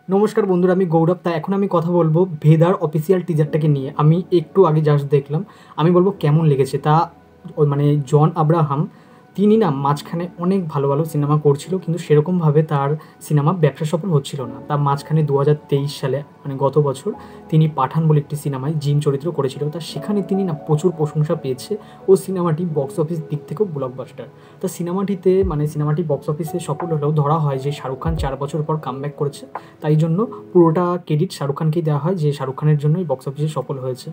নমস্কার বন্ধুরা, আমি গৌরব। তা এখন আমি কথা বলবো ভেদার অফিসিয়াল টিজারটাকে নিয়ে। আমি একটু আগে জাস্ট দেখলাম, আমি বলবো কেমন লেগেছে। তা মানে জন আব্রাহাম তিনি না মাঝখানে অনেক ভালো ভালো সিনেমা করছিল, কিন্তু সেরকমভাবে তার সিনেমা ব্যবসা সফল হচ্ছিল না। তার মাঝখানে 2023 সালে মানে গত বছর তিনি পাঠান বলে একটি সিনেমায় জিন চরিত্র করেছিল। তা সেখানে তিনি না প্রচুর প্রশংসা পেয়েছে ও সিনেমাটি বক্স অফিস দিক থেকেও ব্লকবাস্টার। তা সিনেমাটি বক্স অফিসে সফল হলেও ধরা হয় যে শাহরুখ খান 4 বছর পর কামব্যাক করেছে, তাই জন্য পুরোটা ক্রেডিট শাহরুখ খানকেই দেওয়া হয় যে শাহরুখ খানের জন্যই বক্স অফিসে সফল হয়েছে।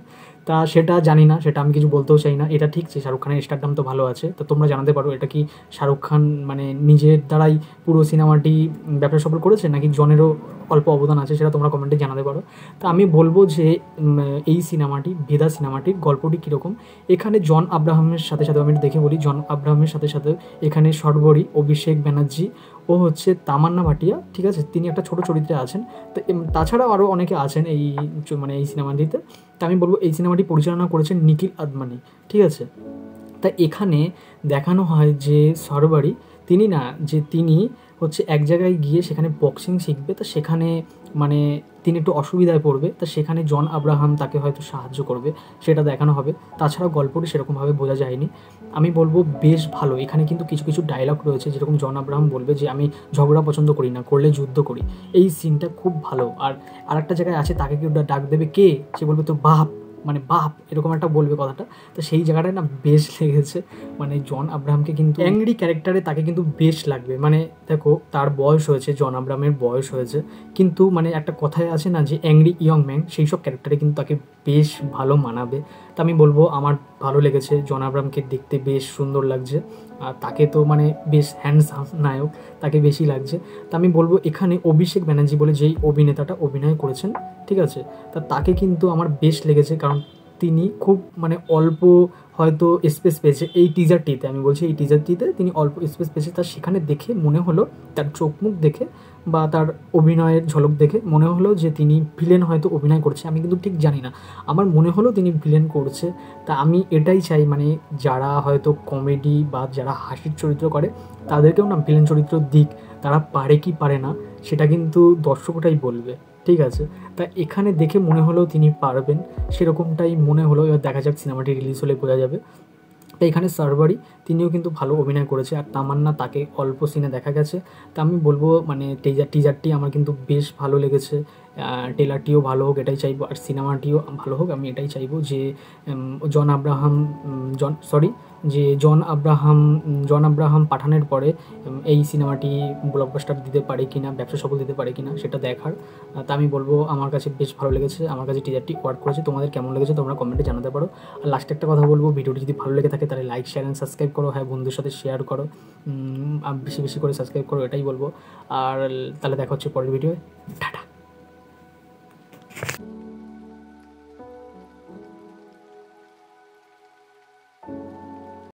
তা সেটা জানি না, সেটা আমি কিছু বলতেও চাই না। এটা ঠিক যে শাহরুখ খানের স্টারডাম তো ভালো আছে। তো তোমরা জানাতে পারো এটা কি শাহরুখ খান মানে নিজের দ্বারাই পুরো সিনেমাটি ব্যবসা সফল করেছে, নাকি জনেরও অল্প অবদান আছে, সেটা তোমরা কমেন্টে জানাতে পারো। তা আমি বলবো যে এই সিনেমাটি ভেদা সিনেমাটির গল্পটি কীরকম। এখানে জন আব্রাহামের সাথে সাথে আমি একটু দেখে বলি, জন আব্রাহামের সাথে সাথে এখানে সর্বরী, অভিষেক ব্যানার্জি ও হচ্ছে তামান্না ভাটিয়া, ঠিক আছে, তিনি একটা ছোট চরিত্রে আছেন। তো তাছাড়াও আরও অনেকে আছেন মানে এই সিনেমাটিতে। তা আমি বলবো এই সিনেমাটি পরিচালনা করেছেন নিখিল আদমানি, ঠিক আছে। তা এখানে দেখানো হয় যে সরবারি তিনি হচ্ছে এক জায়গায় গিয়ে সেখানে বক্সিং শিখবে। তা সেখানে মানে তিনি একটু অসুবিধায় পড়বে। তা সেখানে জন আব্রাহাম তাকে হয়তো সাহায্য করবে, সেটা দেখানো হবে। তাছাড়া গল্পটি সেরকমভাবে বোঝা যায়নি। আমি বলবো বেশ ভালো। এখানে কিন্তু কিছু কিছু ডায়লগ রয়েছে, যেরকম জন আব্রাহাম বলবে যে আমি ঝগড়া পছন্দ করি না, করলে যুদ্ধ করি। এই সিনটা খুব ভালো। আর একটা জায়গায় আছে, তাকে কেউ ডাক দেবে কে, সে বলবে তোর বাপ, মানে বাপ এরকম একটা বলবে কথাটা। তো সেই জায়গাটায় না বেশ লেগেছে। মানে জন আব্রাহামকে কিন্তু অ্যাংরি ক্যারেক্টারে তাকে কিন্তু বেশ লাগবে। মানে দেখো তার বয়স হয়েছে, জন আব্রাহামের বয়স হয়েছে, কিন্তু মানে একটা কথায় আছে না যে অ্যাংরি ইয়ং ম্যান, সেই সব ক্যারেক্টারে কিন্তু তাকে বেশ ভালো মানাবে। তা আমি বলবো আমার ভালো লেগেছে, জন আব্রাহামকে দেখতে বেশ সুন্দর লাগছে। আর তাকে তো মানে বেশ হ্যান্ডসাম নায়ক, তাকে বেশি লাগছে। তা আমি বলবো এখানে অভিষেক ব্যানার্জি বলে যেই অভিনেতাটা অভিনয় করেছেন, ঠিক আছে, তা তাকে কিন্তু আমার বেশ লেগেছে। কারণ তিনি খুব মানে অল্প হয়তো স্পেস পেয়েছে এই টিজারটিতে, আমি বলছি এই টিজারটিতে তিনি অল্প স্পেস পেয়েছে। তার সেখানে দেখে মনে হলো, তার চোখ মুখ দেখে বা তার অভিনয়ের ঝলক দেখে মনে হলো যে তিনি ভিলেন হয়তো অভিনয় করছে। আমি কিন্তু ঠিক জানি না, আমার মনে হলো তিনি ভিলেন করছে। তা আমি এটাই চাই, মানে যারা হয়তো কমেডি বা যারা হাসির চরিত্র করে তাদেরকেও না ভিলেন চরিত্র দিক। তারা পারে কি পারে না সেটা কিন্তু দর্শকটাই বলবে, ঠিক আছে। তা এখানে দেখে মনে হলেও তিনি পারবেন, সেরকমটাই মনে হলো। এবার দেখা যাক, সিনেমাটি রিলিজ হলে বোঝা যাবে। তো এখানে সরবারি তিনিও কিন্তু ভালো অভিনয় করেছে, আর তামান্না তাকে অল্প সিনে দেখা গেছে। তা আমি বলবো মানে টিজারটি আমার কিন্তু বেশ ভালো লেগেছে। ট্রেলারটিও ভালো হোক এটাই চাইবো, আর সিনেমাটিও ভালো হোক আমি এটাই চাইবো। যে জন আব্রাহাম জন আব্রাহাম পাঠানের পরে এই সিনেমাটি ব্লকবাস্টার দিতে পারে কিনা, ব্যবসা সফল দিতে পারে কিনা, সেটা দেখার। তা আমি বলবো আমার কাছে বেশ ভালো লেগেছে, আমার কাছে টিজারটি ওয়ার্ক করেছে। তোমাদের কেমন লেগেছে তোমরা কমেন্টে জানাতে পারো। আর লাস্টে একটা কথা বলবো, ভিডিওটি যদি ভালো লেগে থাকে তাহলে লাইক, শেয়ার অ্যান্ড সাবস্ক্রাইব করো। হ্যাঁ, বন্ধুদের সাথে শেয়ার করো, বেশি বেশি করে সাবস্ক্রাইব করো, এটাই বলবো। আর তাহলে দেখা হচ্ছে পরের ভিডিওয়। টাটা।